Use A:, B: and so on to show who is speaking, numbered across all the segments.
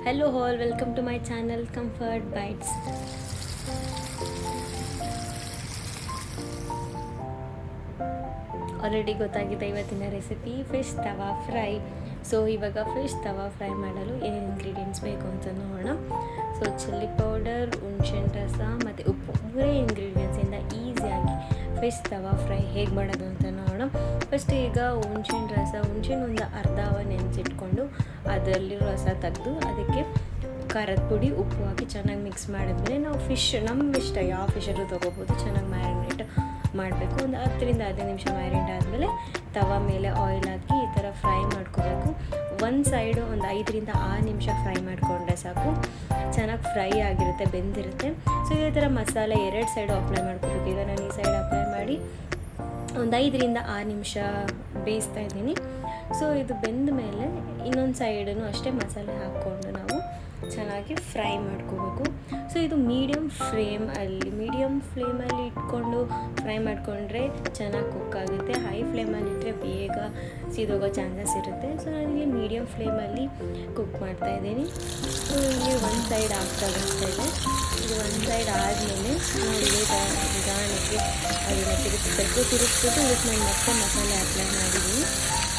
A: Hello all, welcome to my channel Comfort Bites. Already ಗೊತ್ತಾಗಿದೆ ಇವತ್ತಿನ recipe fish tawa fry. So ಇವಾಗ fish tawa fry ಮಾಡಲು ಏನೇನು ಇಂಗ್ರೀಡಿಯೆಂಟ್ಸ್ ಬೇಕು ಅಂತ ನೋಡೋಣ. ಸೊ ಚಿಲ್ಲಿ ಪೌಡರ್, ಹುಣಸೆಹಣ್ಣು ರಸ ಮತ್ತು ಉಪ್ಪು ಮೂರೇ ಇಂಗ್ರೀಡಿಯೆಂಟ್ಸಿಂದ ಈಸಿಯಾಗಿ ಫಿಶ್ ತವಾ ಫ್ರೈ ಹೇಗೆ ಮಾಡೋದು ಅಂತ ನೋಡೋಣ. ಫಸ್ಟ್ ಈಗ ಹುಣಸೆಹಣ್ಣು ಒಂದು ಅರ್ಧ ನೆನೆಸಿಟ್ಕೊಂಡು ಅದರಲ್ಲಿರೋ ರಸ ತೆಗೆದು ಅದಕ್ಕೆ ಖಾರದ ಪುಡಿ, ಉಪ್ಪು ಹಾಕಿ ಚೆನ್ನಾಗಿ ಮಿಕ್ಸ್ ಮಾಡಿದ್ಮೇಲೆ ನಾವು ಫಿಶ್ ನಮ್ಮ ಇಷ್ಟ ಯಾವ ಫಿಶಲ್ಲೂ ತೊಗೋಬೋದು. ಚೆನ್ನಾಗಿ ಮ್ಯಾರಿನೇಟ್ ಮಾಡಬೇಕು. ಒಂದು 10-15 ನಿಮಿಷ ಮ್ಯಾರಿನೇಟ್ ಆದಮೇಲೆ ತವಾ ಮೇಲೆ ಆಯಿಲ್ ಹಾಕಿ ಈ ಥರ ಫ್ರೈ ಮಾಡ್ಕೋಬೇಕು. ಒಂದು ಸೈಡು ಒಂದು 5-6 ನಿಮಿಷ ಫ್ರೈ ಮಾಡಿಕೊಂಡ್ರೆ ಸಾಕು, ಚೆನ್ನಾಗಿ ಫ್ರೈ ಆಗಿರುತ್ತೆ, ಬೆಂದಿರುತ್ತೆ. ಸೊ ಇದೇ ಥರ ಮಸಾಲೆ 2 ಸೈಡು ಅಪ್ಲೈ ಮಾಡ್ಕೋಬೇಕು. ಈಗ ನಾನು ಈ ಸೈಡ್ ಅಪ್ಲೈ ಮಾಡಿ ಒಂದು 5-6 ನಿಮಿಷ ಬೇಯಿಸ್ತಾ ಇದ್ದೀನಿ. ಸೊ ಇದು ಬೆಂದ ಮೇಲೆ ಇನ್ನೊಂದು ಸೈಡನ್ನು ಅಷ್ಟೇ ಮಸಾಲೆ ಹಾಕ್ಕೊಂಡು ನಾವು ಚೆನ್ನಾಗಿ ಫ್ರೈ ಮಾಡ್ಕೋಬೇಕು. ಸೊ ಇದು ಮೀಡಿಯಮ್ ಫ್ಲೇಮಲ್ಲಿ ಇಟ್ಕೊಂಡು ಫ್ರೈ ಮಾಡಿಕೊಂಡ್ರೆ ಚೆನ್ನಾಗಿ ಕುಕ್ ಆಗುತ್ತೆ. ಹೈ ಫ್ಲೇಮಲ್ಲಿ ಇಟ್ಟರೆ ಬೇಗ ಸಿದೋಗೋ ಚಾನ್ಸಸ್ ಇರುತ್ತೆ. ಸೊ ನನಗೆ ಮೀಡಿಯಮ್ ಫ್ಲೇಮಲ್ಲಿ ಕುಕ್ ಮಾಡ್ತಾಯಿದ್ದೀನಿ. ಸೊ ಇಲ್ಲಿ ಒಂದು ಸೈಡ್ ಆಗ್ತಾ ಇದೆ. ಇದು ಒಂದು ಸೈಡ್ ಆದಮೇಲೆ ನಾವು ನಿಧಾನಕ್ಕೆ ಅದನ್ನು ತಿರುಗಿಸ್ಬಿಟ್ಟು ಇದಕ್ಕೆ ನಾನು ಮತ್ತೆ ಮಸಾಲೆ ಅಪ್ಲೈ ಮಾಡಿದ್ದೀನಿ.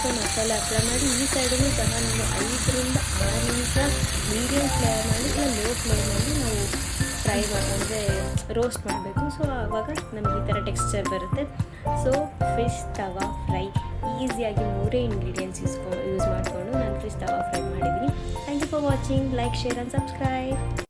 A: ಸೊ ಮಸಾಲೆ ಅಪ್ಲೈ ಮಾಡಿ ಈ ಸೈಡನ್ನು ಸಹ ನಾವು 5-6 ನಿಮಿಷ ಮೀಡಿಯಮ್ ಫ್ಲೇಮಲ್ಲಿ ಇಲ್ಲ ಲೋ ಫ್ಲೇಮಲ್ಲಿ ನಾವು ಫ್ರೈ ಅಂದರೆ ರೋಸ್ಟ್ ಮಾಡಬೇಕು. ಸೊ ಆವಾಗ ನಮಗೆ ಈ ಥರ ಟೆಕ್ಸ್ಚರ್ ಬರುತ್ತೆ. ಸೊ ಫಿಶ್ ತವಾ ಫ್ರೈ ಈಸಿಯಾಗಿ 3 ಇಂಗ್ರೀಡಿಯೆಂಟ್ಸ್ ಯೂಸ್ ಮಾಡಿಕೊಂಡು ನಾನು ಫಿಶ್ ತವಾ ಫ್ರೈ ಮಾಡಿದ್ದೀನಿ. Thank you for watching. Like, share and subscribe.